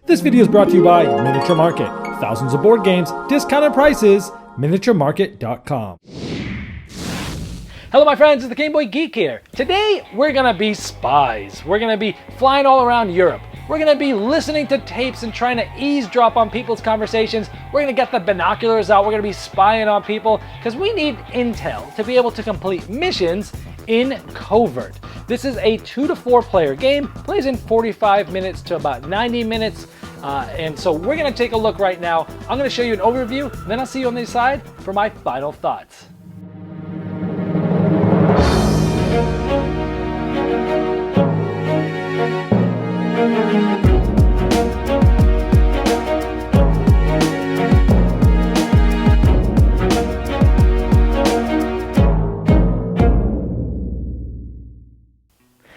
This video is brought to you by Miniature Market. Thousands of board games, discounted prices, miniaturemarket.com. Hello my friends, it's the Game Boy Geek here. Today we're gonna be spies. We're gonna be flying all around Europe. We're gonna be listening to tapes and trying to eavesdrop on people's conversations. We're gonna get the binoculars out. We're gonna be spying on people because we need intel to be able to complete missions in Covert. This is a 2 to 4 player game, plays in 45 minutes to about 90 minutes. And so we're gonna take a look right now. I'm gonna show you an overview, then I'll see you on the side for my final thoughts.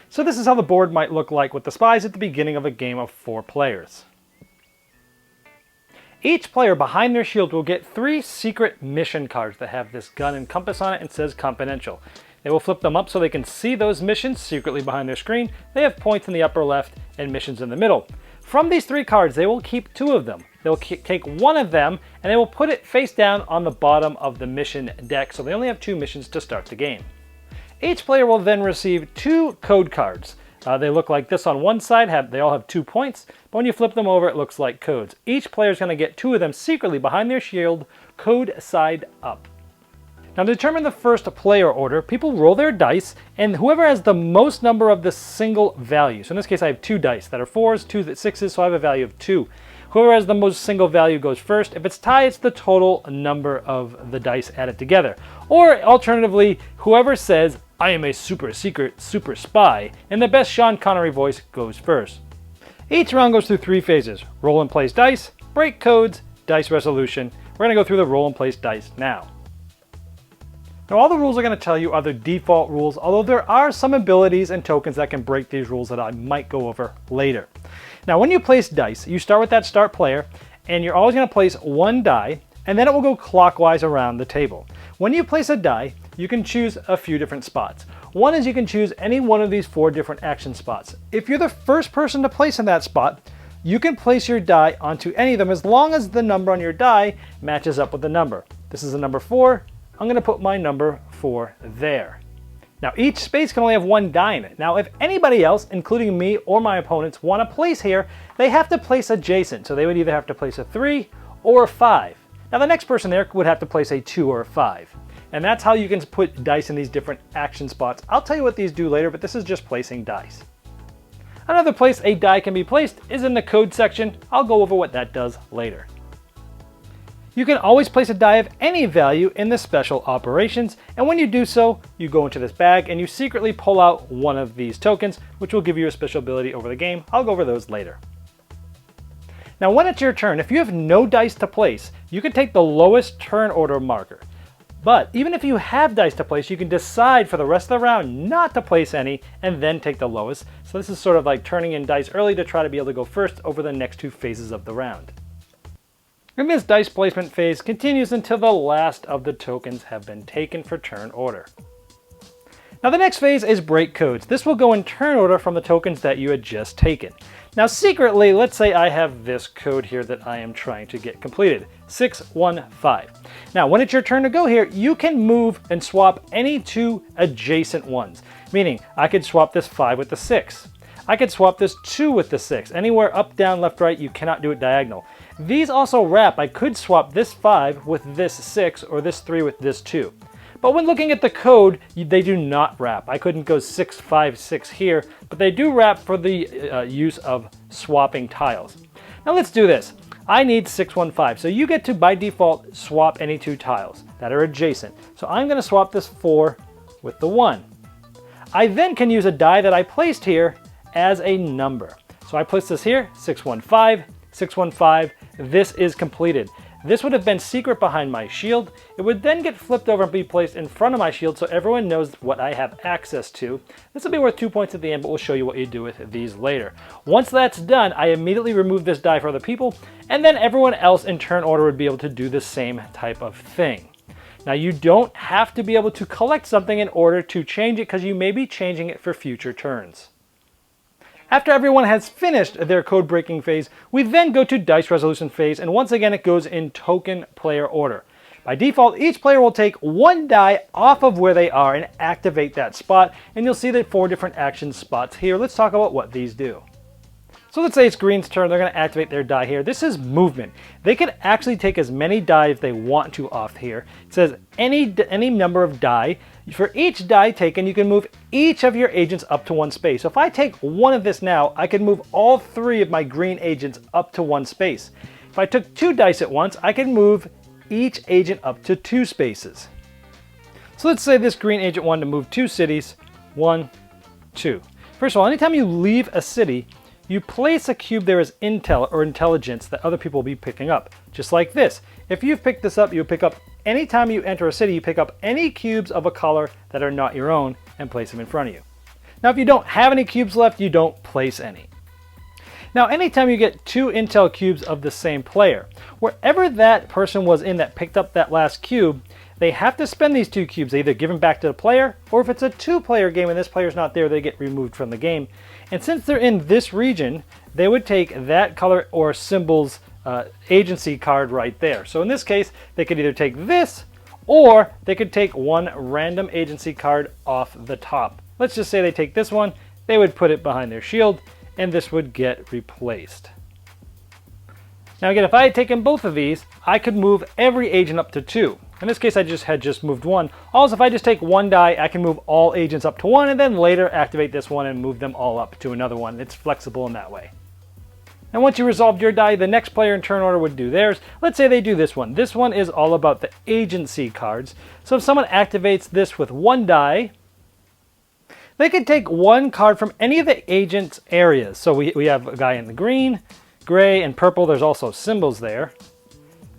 So this is how the board might look like with the spies at the beginning of a game of 4 players. Each player behind their shield will get 3 secret mission cards that have this gun and compass on it and says confidential. They will flip them up so they can see those missions secretly behind their screen. They have points in the upper left and missions in the middle. From these 3 cards, they will keep 2 of them. They'll take one of them and they will put it face down on the bottom of the mission deck, so they only have 2 missions to start the game. Each player will then receive 2 code cards. They look like this on one side, they all have 2 points, but when you flip them over it looks like codes. Each player is going to get 2 of them secretly behind their shield, code side up. Now to determine the first player order, people roll their dice, and whoever has the most number of the single value. So in this case I have 2 dice that are 4s, 2 that 6s, so I have a value of 2. Whoever has the most single value goes first. If it's tied, it's the total number of the dice added together. Or alternatively, whoever says, "I am a super secret super spy," in the best Sean Connery voice goes first. Each round goes through 3 phases: roll and place dice, break codes, dice resolution. We're going to go through the roll and place dice now. Now all the rules I'm going to tell you are the default rules, although there are some abilities and tokens that can break these rules that I might go over later. Now when you place dice, you start with that start player, and you're always going to place 1 die, and then it will go clockwise around the table. When you place a die, you can choose a few different spots. One is you can choose any one of these 4 different action spots. If you're the first person to place in that spot, you can place your die onto any of them as long as the number on your die matches up with the number. This is a number 4. I'm going to put my number 4 there. Now each space can only have 1 die in it. Now if anybody else, including me or my opponents, want to place here, they have to place adjacent. So they would either have to place a 3 or a 5. Now the next person there would have to place a 2 or a 5. And that's how you can put dice in these different action spots. I'll tell you what these do later, but this is just placing dice. Another place a die can be placed is in the code section. I'll go over what that does later. You can always place a die of any value in the special operations, and when you do so, you go into this bag and you secretly pull out one of these tokens, which will give you a special ability over the game. I'll go over those later. Now when it's your turn, if you have no dice to place, you can take the lowest turn order marker. But even if you have dice to place, you can decide for the rest of the round not to place any and then take the lowest. So this is sort of like turning in dice early to try to be able to go first over the next 2 phases of the round. And this dice placement phase continues until the last of the tokens have been taken for turn order. Now the next phase is break codes. This will go in turn order from the tokens that you had just taken. Now secretly, let's say I have this code here that I am trying to get completed, 615. Now when it's your turn to go here, you can move and swap any 2 adjacent ones, meaning I could swap this 5 with the 6. I could swap this 2 with the 6. Anywhere up, down, left, right, you cannot do it diagonal. These also wrap. I could swap this 5 with this 6 or this 3 with this 2. But when looking at the code, they do not wrap. I couldn't go 6, 5, 6 here, but they do wrap for the use of swapping tiles. Now let's do this. I need 615, so you get to, by default, swap any 2 tiles that are adjacent. So I'm going to swap this 4 with the 1. I then can use a die that I placed here as a number. So I place this here, 615, 615. This is completed. This would have been secret behind my shield. It would then get flipped over and be placed in front of my shield so everyone knows what I have access to. This will be worth 2 points at the end, but we'll show you what you do with these later. Once that's done, I immediately remove this die for other people, and then everyone else in turn order would be able to do the same type of thing. Now you don't have to be able to collect something in order to change it because you may be changing it for future turns. After everyone has finished their code breaking phase, we then go to dice resolution phase, and once again it goes in token player order. By default, each player will take one die off of where they are and activate that spot, and you'll see the 4 different action spots here. Let's talk about what these do. So let's say it's green's turn, they're going to activate their die here. This is movement. They can actually take as many die as they want to off here. It says any number of die. For each die taken, you can move each of your agents up to 1 space. So if I take one of this now, I can move all 3 of my green agents up to 1 space. If I took 2 dice at once, I can move each agent up to 2 spaces. So let's say this green agent wanted to move 2 cities, 1, 2. First of all, anytime you leave a city, you place a cube there as intel or intelligence that other people will be picking up, just like this. If you've picked this up, you pick up, anytime you enter a city, you pick up any cubes of a color that are not your own and place them in front of you. Now, if you don't have any cubes left, you don't place any. Now, anytime you get 2 intel cubes of the same player, wherever that person was in that picked up that last cube, they have to spend these 2 cubes, either give them back to the player, or if it's a 2-player game and this player's not there, they get removed from the game. And since they're in this region, they would take that color or symbol's agency card right there. So in this case, they could either take this, or they could take one random agency card off the top. Let's just say they take this one, they would put it behind their shield, and this would get replaced. Now again, if I had taken both of these, I could move every agent up to 2. In this case, I had just moved 1. Also, if I just take 1 die, I can move all agents up to 1, and then later activate this one and move them all up to another one. It's flexible in that way. And once you resolved your die, the next player in turn order would do theirs. Let's say they do this one. This one is all about the agency cards. So if someone activates this with 1 die, they could take 1 card from any of the agent's areas. So we have a guy in the green, gray, and purple. There's also symbols there.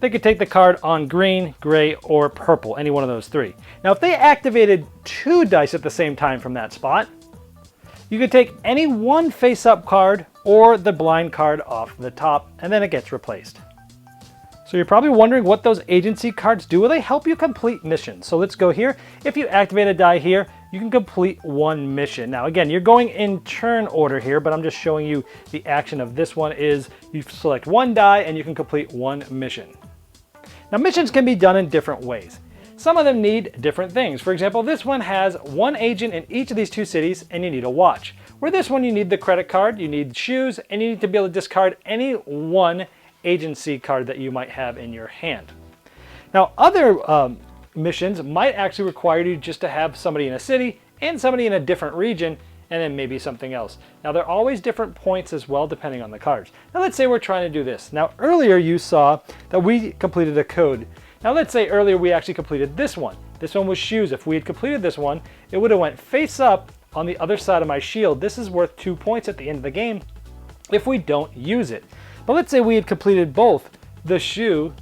They could take the card on green, gray, or purple, any one of those 3. Now, if they activated 2 dice at the same time from that spot, you could take any 1 face-up card or the blind card off the top, and then it gets replaced. So you're probably wondering what those agency cards do. Well, they help you complete missions. So let's go here. If you activate a die here, you can complete 1 mission. Now again, you're going in turn order here, but I'm just showing you the action of this one is you select 1 die and you can complete 1 mission. Now missions can be done in different ways. Some of them need different things. For example, this one has 1 agent in each of these 2 cities and you need a watch. Where this one you need the credit card, you need shoes, and you need to be able to discard any 1 agency card that you might have in your hand. Now other missions might actually require you just to have somebody in a city and somebody in a different region, and then maybe something else. Now there are always different points as well depending on the cards. Now let's say we're trying to do this. Now earlier you saw that we completed a code. Now let's say earlier we actually completed this one. This one was shoes. If we had completed this one, it would have went face up on the other side of my shield. This is worth 2 points at the end of the game if we don't use it. But let's say we had completed both the shoe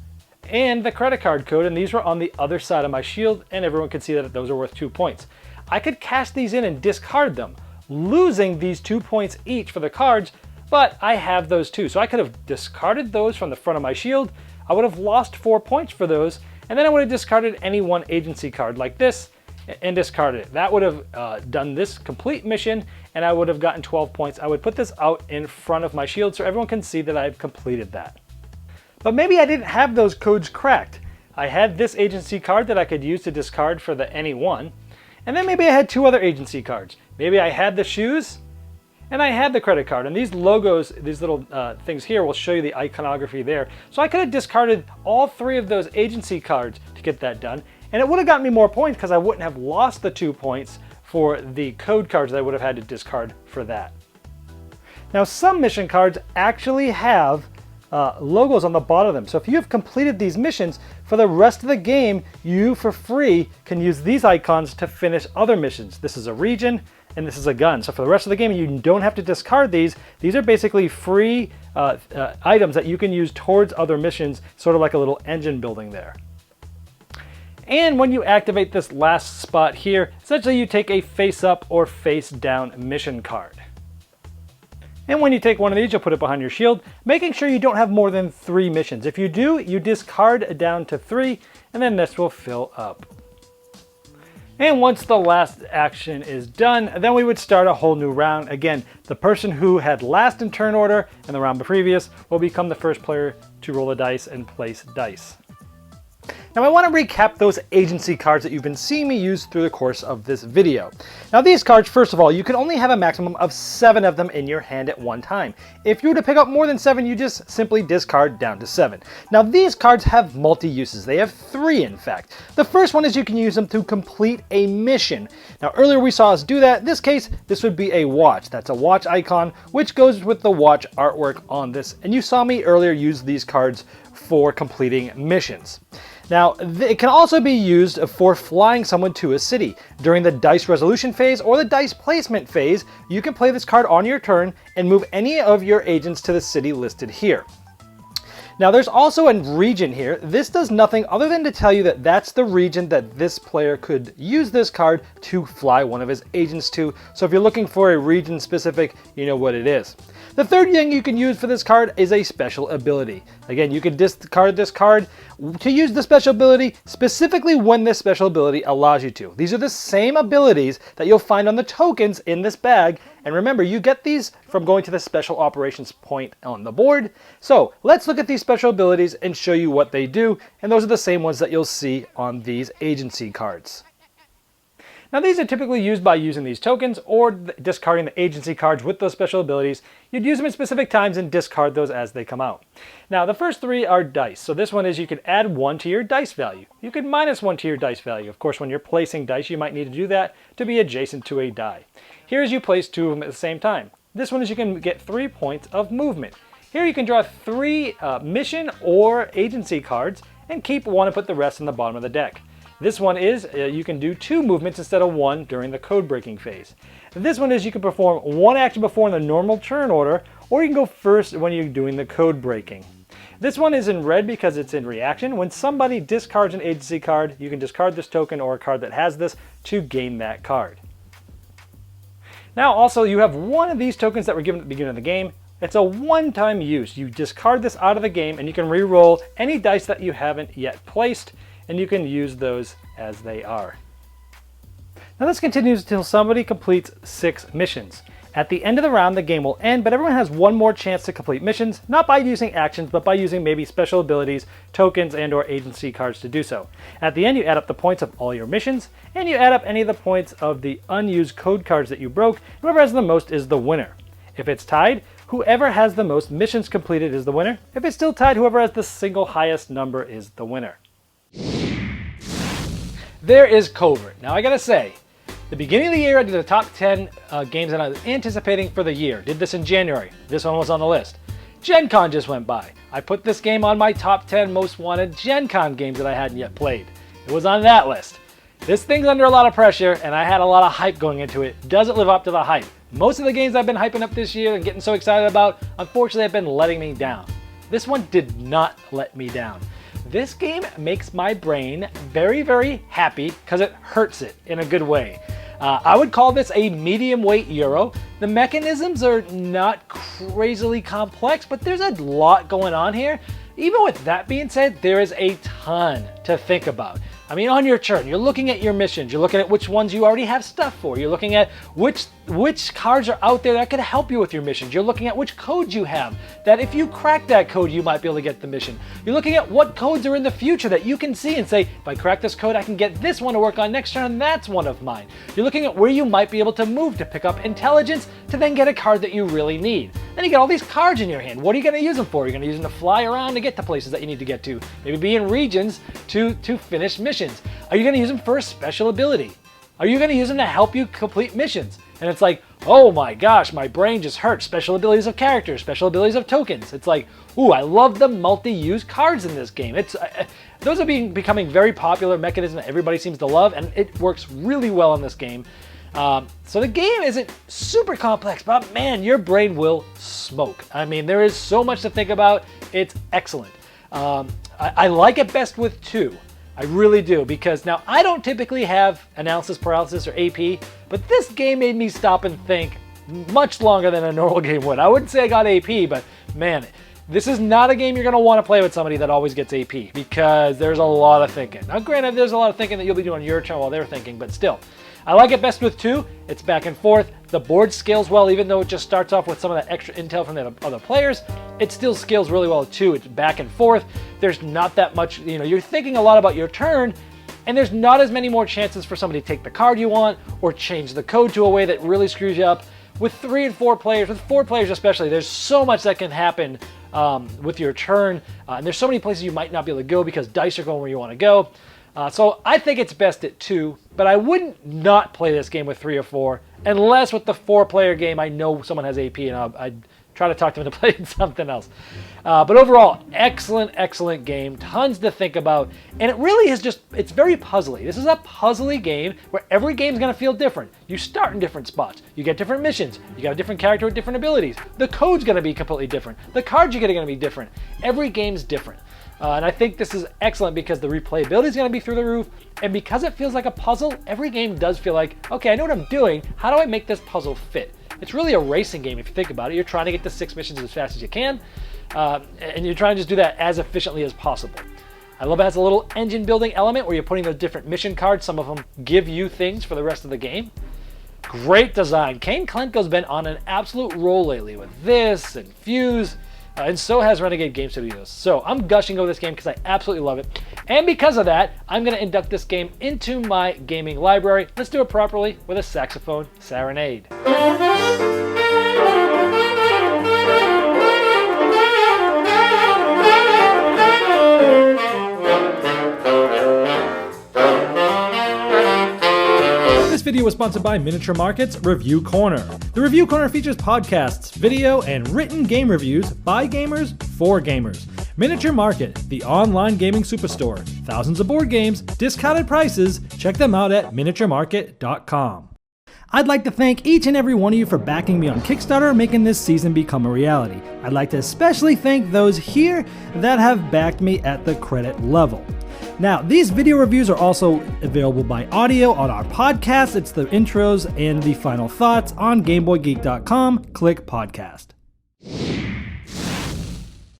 and the credit card code, and these were on the other side of my shield, and everyone could see that those are worth 2 points. I could cast these in and discard them, losing these 2 points each for the cards, but I have those too. So I could have discarded those from the front of my shield. I would have lost 4 points for those, and then I would have discarded any 1 agency card like this and discarded it. That would have done this complete mission, and I would have gotten 12 points. I would put this out in front of my shield so everyone can see that I've completed that. But maybe I didn't have those codes cracked. I had this agency card that I could use to discard for the any 1, and then maybe I had 2 other agency cards. Maybe I had the shoes, and I had the credit card. And these logos, these little things here will show you the iconography there. So I could have discarded all 3 of those agency cards to get that done, and it would have gotten me more points because I wouldn't have lost the 2 points for the code cards that I would have had to discard for that. Now some mission cards actually have logos on the bottom of them. So if you have completed these missions, for the rest of the game, you for free can use these icons to finish other missions. This is a region and this is a gun. So for the rest of the game, you don't have to discard these. These are basically free items that you can use towards other missions, sort of like a little engine building there. And when you activate this last spot here, essentially you take a face up or face down mission card. And when you take one of these, you'll put it behind your shield, making sure you don't have more than 3 missions. If you do, you discard down to 3, and then this will fill up. And once the last action is done, then we would start a whole new round. Again, the person who had last in turn order in the round previous will become the first player to roll the dice and place dice. Now I want to recap those agency cards that you've been seeing me use through the course of this video. Now these cards, first of all, you can only have a maximum of 7 of them in your hand at one time. If you were to pick up more than 7, you just simply discard down to 7. Now these cards have multi-uses. They have 3 in fact. The first one is you can use them to complete a mission. Now earlier we saw us do that. In this case, this would be a watch. That's a watch icon, which goes with the watch artwork on this. And you saw me earlier use these cards for completing missions. Now, it can also be used for flying someone to a city. During the dice resolution phase or the dice placement phase, you can play this card on your turn and move any of your agents to the city listed here. Now there's also a region here. This does nothing other than to tell you that that's the region that this player could use this card to fly one of his agents to. So if you're looking for a region specific, you know what it is. The third thing you can use for this card is a special ability. Again, you can discard this card to use the special ability specifically when this special ability allows you to. These are the same abilities that you'll find on the tokens in this bag. And remember, you get these from going to the special operations point on the board. So let's look at these special abilities and show you what they do. And those are the same ones that you'll see on these agency cards. Now these are typically used by using these tokens or discarding the agency cards with those special abilities. You'd use them at specific times and discard those as they come out. Now the first 3 are dice. So this one is you can add 1 to your dice value. You could minus 1 to your dice value. Of course, when you're placing dice, you might need to do that to be adjacent to a die. Here's you place 2 of them at the same time. This one is you can get 3 points of movement. Here you can draw 3 mission or agency cards and keep 1 and put the rest in the bottom of the deck. This one is you can do 2 movements instead of 1 during the code breaking phase. This one is you can perform 1 action before in the normal turn order, or you can go first when you're doing the code breaking. This one is in red because it's in reaction. When somebody discards an agency card, you can discard this token or a card that has this to gain that card. Now also you have 1 of these tokens that were given at the beginning of the game. It's a one-time use. You discard this out of the game and you can re-roll any dice that you haven't yet placed, and you can use those as they are. Now this continues until somebody completes 6 missions. At the end of the round, the game will end, but everyone has 1 more chance to complete missions, not by using actions, but by using maybe special abilities, tokens, and or agency cards to do so. At the end, you add up the points of all your missions, and you add up any of the points of the unused code cards that you broke. Whoever has the most is the winner. If it's tied, whoever has the most missions completed is the winner. If it's still tied, whoever has the single highest number is the winner. There is Covert. Now I gotta say, the beginning of the year I did the top 10 games that I was anticipating for the year. Did this in January. This one was on the list. Gen Con just went by. I put this game on my top 10 most wanted Gen Con games that I hadn't yet played. It was on that list. This thing's under a lot of pressure and I had a lot of hype going into it. Doesn't live up to the hype. Most of the games I've been hyping up this year and getting so excited about, unfortunately have been letting me down. This one did not let me down. This game makes my brain very, very happy because it hurts it in a good way. I would call this a medium weight Euro. The mechanisms are not crazily complex, but there's a lot going on here. Even with that being said, there is a ton to think about. I mean, on your turn, you're looking at your missions, you're looking at which ones you already have stuff for, you're looking at which cards are out there that could help you with your missions, you're looking at which codes you have, that if you crack that code, you might be able to get the mission. You're looking at what codes are in the future that you can see and say, if I crack this code, I can get this one to work on next turn, and that's one of mine. You're looking at where you might be able to move to pick up intelligence to then get a card that you really need. Then you get all these cards in your hand. What are you going to use them for? You're going to use them to fly around to get to places that you need to get to. Maybe be in regions to finish missions. Are you going to use them for a special ability? Are you going to use them to help you complete missions? And it's like, oh my gosh, my brain just hurts. Special abilities of characters, special abilities of tokens. It's like, ooh, I love the multi-use cards in this game. Those are becoming very popular mechanism that everybody seems to love, and it works really well in this game. So the game isn't super complex, but man, your brain will smoke. I mean, there is so much to think about. It's excellent. I like it best with 2. I really do, because now I don't typically have analysis paralysis or AP, but this game made me stop and think much longer than a normal game would. I wouldn't say I got AP, but man, This is not a game you're going to want to play with somebody that always gets AP, because there's a lot of thinking. Now granted, there's a lot of thinking that you'll be doing on your turn while they're thinking, but still. I like it best with 2. It's back and forth. The board scales well, even though it just starts off with some of that extra intel from the other players. It still scales really well with 2. It's back and forth. There's not that much, you're thinking a lot about your turn, and there's not as many more chances for somebody to take the card you want or change the code to a way that really screws you up. With 3 and 4 players, with 4 players especially, there's so much that can happen with your turn, and there's so many places you might not be able to go because dice are going where you want to go. So I think it's best at 2, but I wouldn't not play this game with 3 or 4, unless with the 4-player game I know someone has AP and I'd try to talk them into playing something else. But overall, excellent game, tons to think about, and it really is it's very puzzly. This is a puzzly game where every game's gonna feel different. You start in different spots, you get different missions, you got a different character with different abilities, the code's gonna be completely different, the cards you get are gonna be different, every game's different. And I think this is excellent because the replayability is going to be through the roof, and because it feels like a puzzle, every game does feel like, okay, I know what I'm doing, how do I make this puzzle fit? It's really a racing game if you think about it. You're trying to get the 6 missions as fast as you can, and you're trying to just do that as efficiently as possible. I love it has a little engine building element where you're putting the different mission cards. Some of them give you things for the rest of the game. Great design. Kane Klenko's been on an absolute roll lately with this and Fuse. And so has Renegade Game Studios. So I'm gushing over this game because I absolutely love it. And because of that, I'm going to induct this game into my gaming library. Let's do it properly with a saxophone serenade. This video was sponsored by Miniature Market's Review Corner. The Review Corner features podcasts, video, and written game reviews by gamers for gamers. Miniature Market, the online gaming superstore. Thousands of board games, discounted prices. Check them out at miniaturemarket.com. I'd like to thank each and every one of you for backing me on Kickstarter, making this season become a reality. I'd like to especially thank those here that have backed me at the credit level. Now, these video reviews are also available by audio on our podcast. It's the intros and the final thoughts on GameBoyGeek.com. Click podcast.